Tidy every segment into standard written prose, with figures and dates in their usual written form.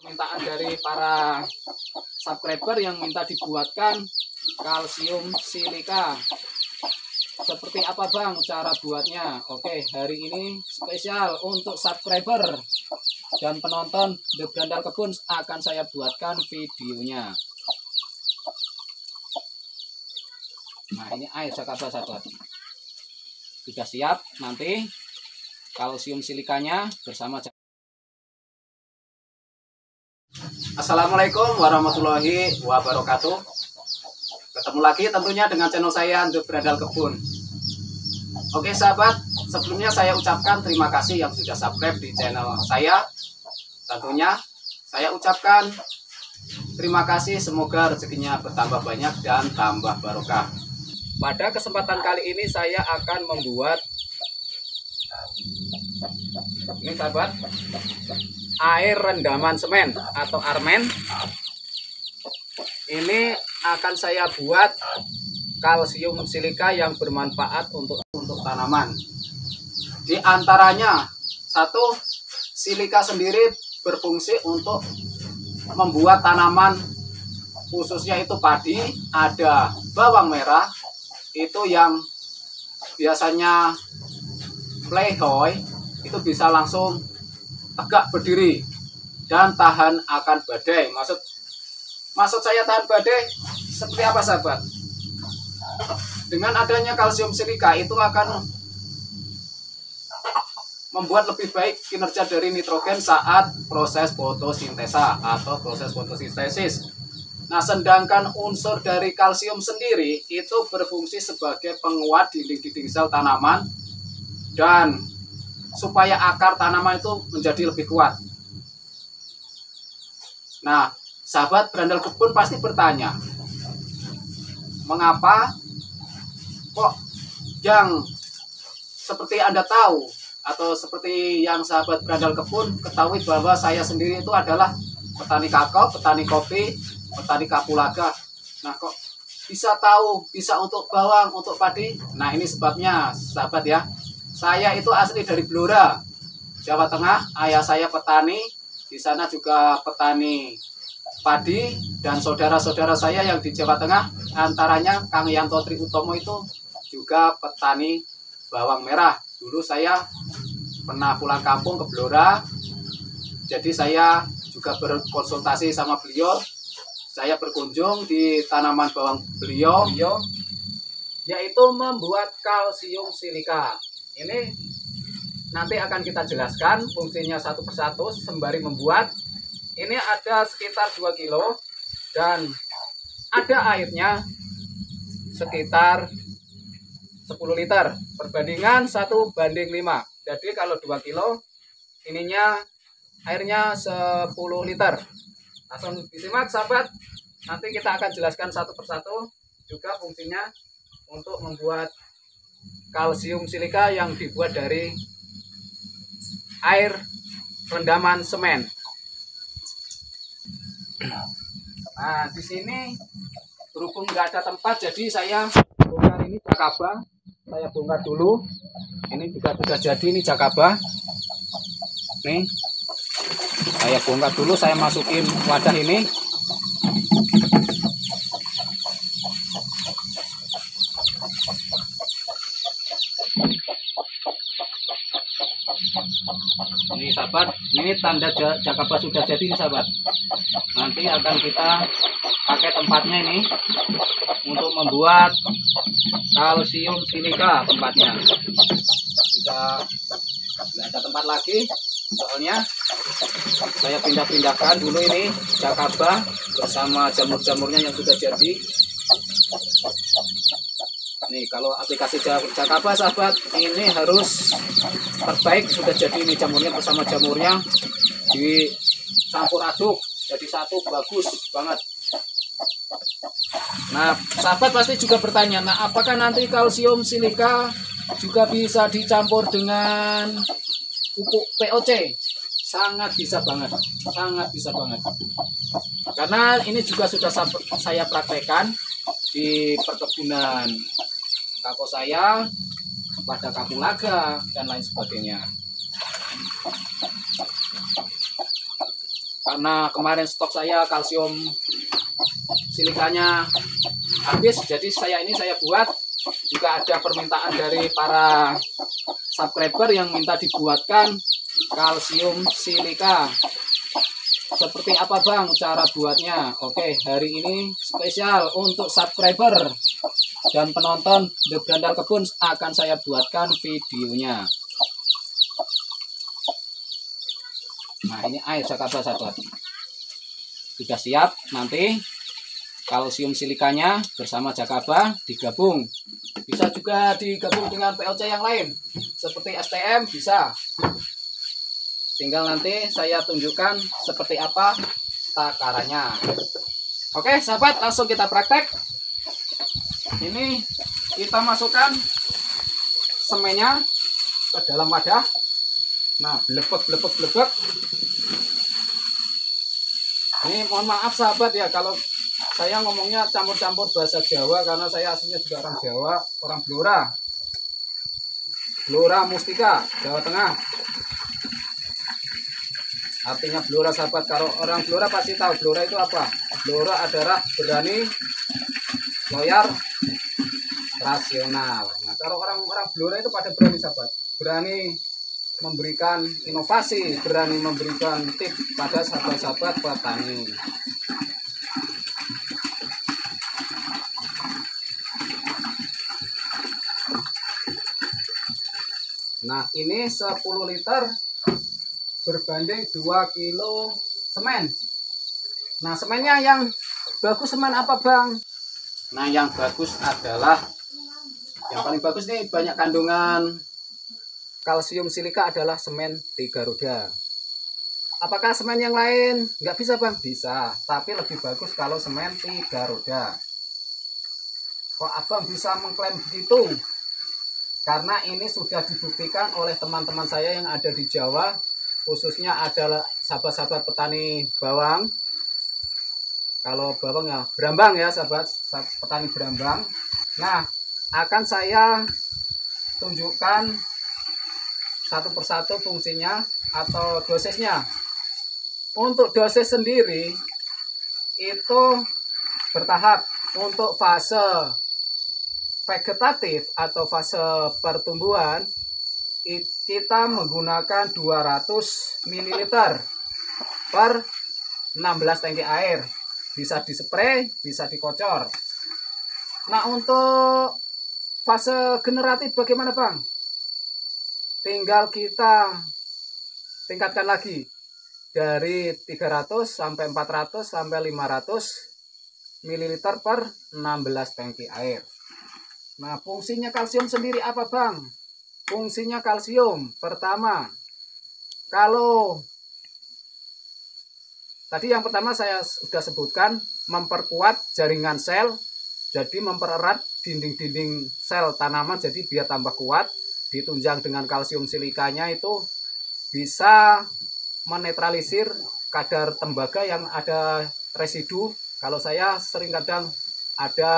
Permintaan dari para subscriber yang minta dibuatkan kalsium silika. Seperti apa bang cara buatnya? Oke, hari ini spesial untuk subscriber dan penonton The Brandal Kebun akan saya buatkan videonya. Nah, ini air Jakaba sahabat. Sudah siap, nanti kalsium silikanya bersama. Assalamualaikum warahmatullahi wabarakatuh. Ketemu lagi tentunya dengan channel saya The Brandal Kebun. Oke sahabat, sebelumnya saya ucapkan terima kasih yang sudah subscribe di channel saya. Tentunya saya ucapkan terima kasih, semoga rezekinya bertambah banyak dan tambah barokah. Pada kesempatan kali ini saya akan membuat ini sahabat, air rendaman semen atau armen. Ini akan saya buat kalsium silika yang bermanfaat untuk tanaman. Di antaranya, satu, silika sendiri berfungsi untuk membuat tanaman, khususnya itu padi, ada bawang merah, itu yang biasanya playhoy, itu bisa langsung tegak berdiri dan tahan akan badai. Maksud saya tahan badai seperti apa sahabat? Dengan adanya kalsium silika itu akan membuat lebih baik kinerja dari nitrogen saat proses fotosintesa atau proses fotosintesis. Nah, sedangkan unsur dari kalsium sendiri itu berfungsi sebagai penguat dinding-dinding sel tanaman dan supaya akar tanaman itu menjadi lebih kuat. Nah, sahabat Brandal Kebun pasti bertanya, mengapa kok yang seperti Anda tahu atau seperti yang sahabat Brandal Kebun ketahui bahwa saya sendiri itu adalah petani kakao, petani kopi, petani kapulaga. Nah, kok bisa tahu bisa untuk bawang, untuk padi? Nah, ini sebabnya sahabat ya. Saya itu asli dari Blora, Jawa Tengah. Ayah saya petani, di sana juga petani padi, dan saudara-saudara saya yang di Jawa Tengah, antaranya Kang Yanto Tri Utomo itu juga petani bawang merah. Dulu saya pernah pulang kampung ke Blora, jadi saya juga berkonsultasi sama beliau. Saya berkunjung di tanaman bawang beliau, yaitu membuat kalsium silika. Ini nanti akan kita jelaskan fungsinya satu persatu sembari membuat. Ini ada sekitar 2 kilo dan ada airnya sekitar 10 liter. Perbandingan 1:5. Jadi kalau 2 kilo ininya airnya 10 liter. Langsung disimak sahabat. Nanti kita akan jelaskan satu persatu juga fungsinya untuk membuat kalsium silika yang dibuat dari air rendaman semen. Nah, di sini berhubung nggak ada tempat, jadi saya bongkar ini Jakaba. Saya bongkar dulu. Ini juga sudah jadi, ini Jakaba. Nih, saya bongkar dulu. Saya masukin wadah ini. Ini sahabat, ini tanda Jakaba sudah jadi nih sahabat. Nanti akan kita pakai tempatnya ini untuk membuat kalsium silika. Tempatnya sudah tidak ada tempat lagi, soalnya saya pindah-pindahkan dulu ini Jakaba bersama jamur-jamurnya yang sudah jadi. Nih, kalau aplikasi Jakaba sahabat, ini harus terbaik, sudah jadi ini jamurnya bersama jamurnya dicampur aduk jadi satu, bagus banget. Nah, sahabat pasti juga bertanya, nah apakah nanti kalsium silika juga bisa dicampur dengan pupuk POC? Sangat bisa banget, sangat bisa banget. Karena ini juga sudah saya praktekkan di perkebunan kakao saya, pada kapulaga dan lain sebagainya. karena kemarin stok saya kalsium silikanya habis, jadi saya buat. Juga ada permintaan dari para subscriber yang minta dibuatkan kalsium silika. Seperti apa bang cara buatnya? Oke, hari ini spesial untuk subscriber dan penonton The Brandal Kebun akan saya buatkan videonya. Nah, ini air Jakaba sahabat. Sudah siap, nanti kalsium silikanya bersama Jakaba digabung. Bisa juga digabung dengan PLC yang lain seperti STM bisa. Tinggal nanti saya tunjukkan seperti apa takarannya. Oke sahabat, langsung kita praktek. Ini kita masukkan semennya ke dalam wadah. Nah, blebek. Ini mohon maaf sahabat ya kalau saya ngomongnya campur-campur bahasa Jawa karena saya aslinya juga orang Jawa, orang Blora. Blora Mustika, Jawa Tengah. Artinya Blora sahabat, kalau orang Blora pasti tahu Blora itu apa. Blora adalah berani, loyal, rasional. Nah, kalau orang-orang Blora itu pada berani sahabat. Berani memberikan inovasi, berani memberikan tips pada sahabat-sahabat petani. Nah, ini 10 liter berbanding 2 kilo semen. Nah, semennya yang bagus semen apa bang? Nah, yang bagus adalah, yang paling bagus nih banyak kandungan kalsium silika adalah semen 3 roda. Apakah semen yang lain nggak bisa bang? Bisa, tapi lebih bagus kalau semen 3 roda. Kok abang bisa mengklaim begitu? Karena ini sudah dibuktikan oleh teman-teman saya yang ada di Jawa, khususnya adalah sahabat-sahabat petani bawang. Kalau bawang ya berambang ya sahabat petani berambang. Nah, akan saya tunjukkan satu persatu fungsinya atau dosisnya. Untuk dosis sendiri itu bertahap. Untuk fase vegetatif atau fase pertumbuhan kita menggunakan 200 ml per 16 tangki air. Bisa dispray, bisa dikocor. Nah, untuk fase generatif bagaimana bang? Tinggal kita tingkatkan lagi dari 300 sampai 400 sampai 500 ml per 16 tangki air. Nah, fungsinya kalsium sendiri apa bang? Fungsinya kalsium pertama, kalau tadi yang pertama saya sudah sebutkan, memperkuat jaringan sel, jadi mempererat dinding-dinding sel tanaman jadi biar tambah kuat. Ditunjang dengan kalsium silikanya itu bisa menetralisir kadar tembaga yang ada residu. Kalau saya sering kadang ada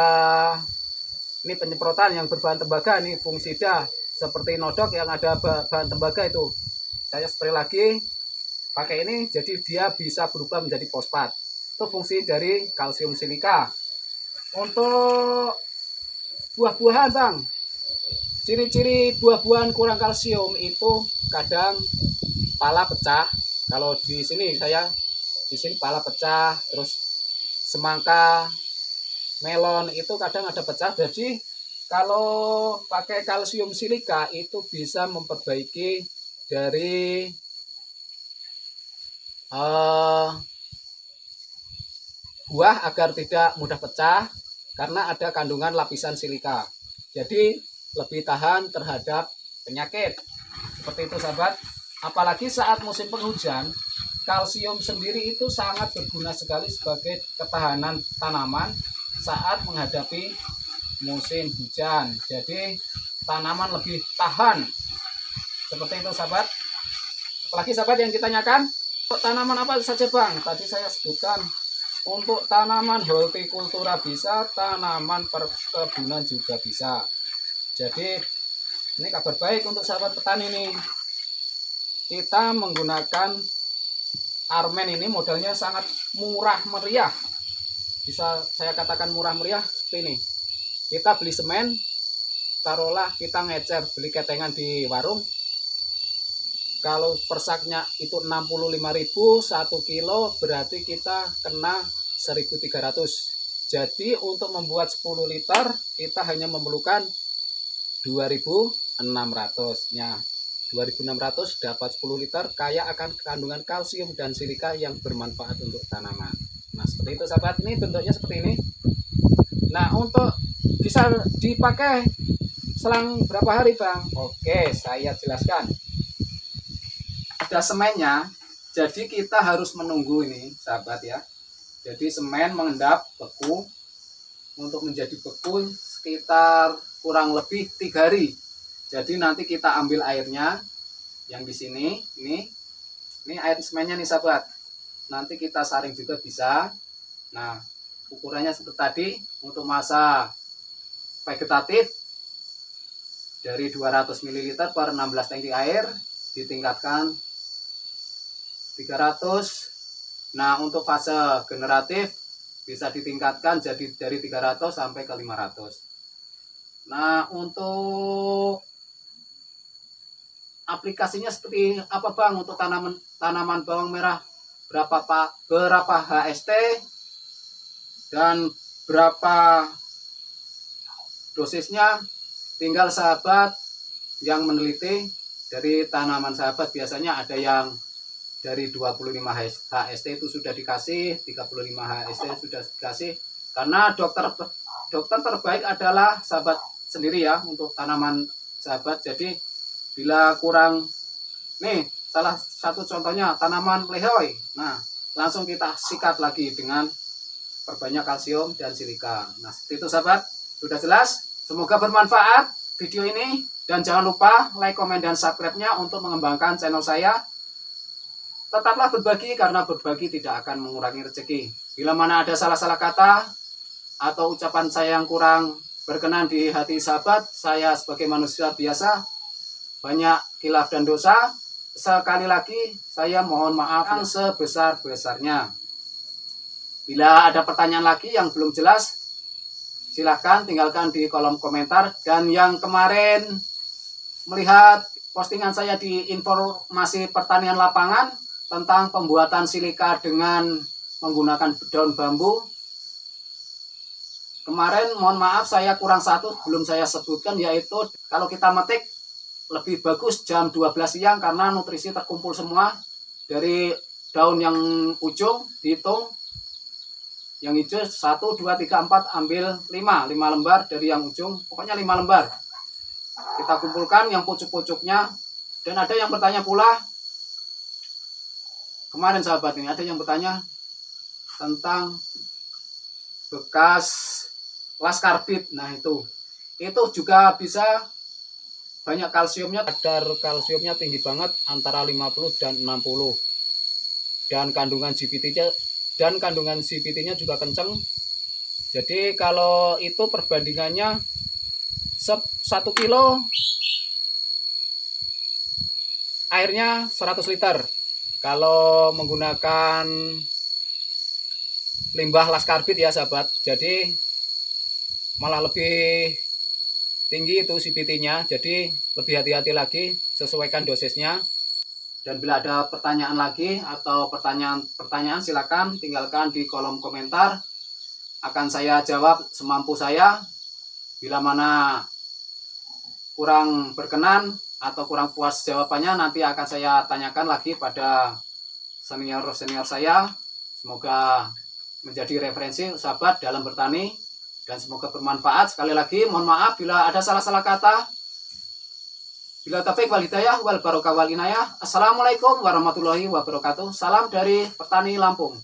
ini penyemprotan yang berbahan tembaga, ini fungisida seperti nodok yang ada bahan tembaga itu. Saya spray lagi pakai ini, jadi dia bisa berubah menjadi fosfat. Itu fungsi dari kalsium silika. Untuk buah-buahan bang, ciri-ciri buah-buahan kurang kalsium itu kadang pala pecah. Kalau di sini pala pecah, terus semangka, melon itu kadang ada pecah. Jadi kalau pakai kalsium silika itu bisa memperbaiki dari buah agar tidak mudah pecah karena ada kandungan lapisan silika. Jadi lebih tahan terhadap penyakit. Seperti itu sahabat. Apalagi saat musim penghujan, kalsium sendiri itu sangat berguna sekali sebagai ketahanan tanaman saat menghadapi musim hujan. Jadi tanaman lebih tahan. Seperti itu sahabat. Apalagi sahabat yang ditanyakan, untuk tanaman apa saja bang? Tadi saya sebutkan untuk tanaman hortikultura bisa, tanaman perkebunan juga bisa. Jadi ini kabar baik untuk sahabat petani nih. Kita menggunakan Armen ini modalnya sangat murah meriah. Bisa saya katakan murah meriah seperti ini. Kita beli semen, taruhlah kita ngecer beli ketengan di warung. Kalau persaknya itu 65.000 1 kilo, berarti kita kena 1.300. Jadi untuk membuat 10 liter kita hanya memerlukan 2.600. Nah, 2.600 dapat 10 liter, kaya akan kandungan kalsium dan silika yang bermanfaat untuk tanaman. Nah, seperti itu sahabat, ini bentuknya seperti ini. Nah, untuk bisa dipakai selang berapa hari Bang? Oke, saya jelaskan. Ada semennya, jadi kita harus menunggu ini sahabat ya. Jadi semen mengendap beku, untuk menjadi beku sekitar kurang lebih 3 hari. Jadi nanti kita ambil airnya yang di sini, ini air semennya nih sahabat. Nanti kita saring juga bisa. Nah, ukurannya seperti tadi. Untuk masa vegetatif dari 200 ml per 16 tangki air ditingkatkan 300. Nah, untuk fase generatif bisa ditingkatkan jadi dari 300 sampai ke 500. Nah, untuk aplikasinya seperti apa Bang untuk tanaman bawang merah? Berapa HST dan berapa dosisnya? Tinggal sahabat yang meneliti. Dari tanaman sahabat biasanya ada yang dari 25 HST itu sudah dikasih, 35 HST sudah dikasih. Karena dokter terbaik adalah sahabat sendiri ya untuk tanaman sahabat. Jadi bila kurang, nih salah satu contohnya tanaman lehoi. Nah, langsung kita sikat lagi dengan perbanyak kalsium dan silika. Nah, seperti itu sahabat. Sudah jelas? Semoga bermanfaat video ini. Dan jangan lupa like, komen, dan subscribe-nya untuk mengembangkan channel saya. Tetaplah berbagi karena berbagi tidak akan mengurangi rezeki. Bila mana ada salah-salah kata atau ucapan saya yang kurang berkenan di hati sahabat, saya sebagai manusia biasa banyak khilaf dan dosa. Sekali lagi saya mohon maaf yang sebesar-besarnya. Bila ada pertanyaan lagi yang belum jelas, silahkan tinggalkan di kolom komentar. Dan yang kemarin melihat postingan saya di informasi pertanian lapangan tentang pembuatan silika dengan menggunakan daun bambu, kemarin mohon maaf saya kurang satu belum saya sebutkan, yaitu kalau kita metik lebih bagus jam 12 siang karena nutrisi terkumpul semua. Dari daun yang ujung dihitung, yang hijau 1, 2, 3, 4, ambil 5 lembar dari yang ujung, pokoknya 5 lembar kita kumpulkan yang pucuk-pucuknya. Dan ada yang bertanya pula kemarin sahabat, ini ada yang bertanya tentang bekas las karbit. Nah, itu juga bisa banyak kalsiumnya. Kadar kalsiumnya tinggi banget, antara 50 dan 60. Dan kandungan GPT-nya juga kenceng. Jadi kalau itu perbandingannya 1 kilo airnya 100 liter. Kalau menggunakan limbah las karbit ya sahabat, jadi malah lebih tinggi itu CPT-nya. Jadi lebih hati-hati lagi, sesuaikan dosisnya. Dan bila ada pertanyaan lagi atau pertanyaan silakan tinggalkan di kolom komentar. Akan saya jawab semampu saya. Bila mana kurang berkenan atau kurang puas jawabannya, nanti akan saya tanyakan lagi pada senior saya. Semoga menjadi referensi sahabat dalam bertani dan semoga bermanfaat. Sekali lagi mohon maaf bila ada salah-salah kata. Bila taufiq wal hidayah wal barokah wal inayah. Assalamualaikum warahmatullahi wabarakatuh. Salam dari Petani Lampung.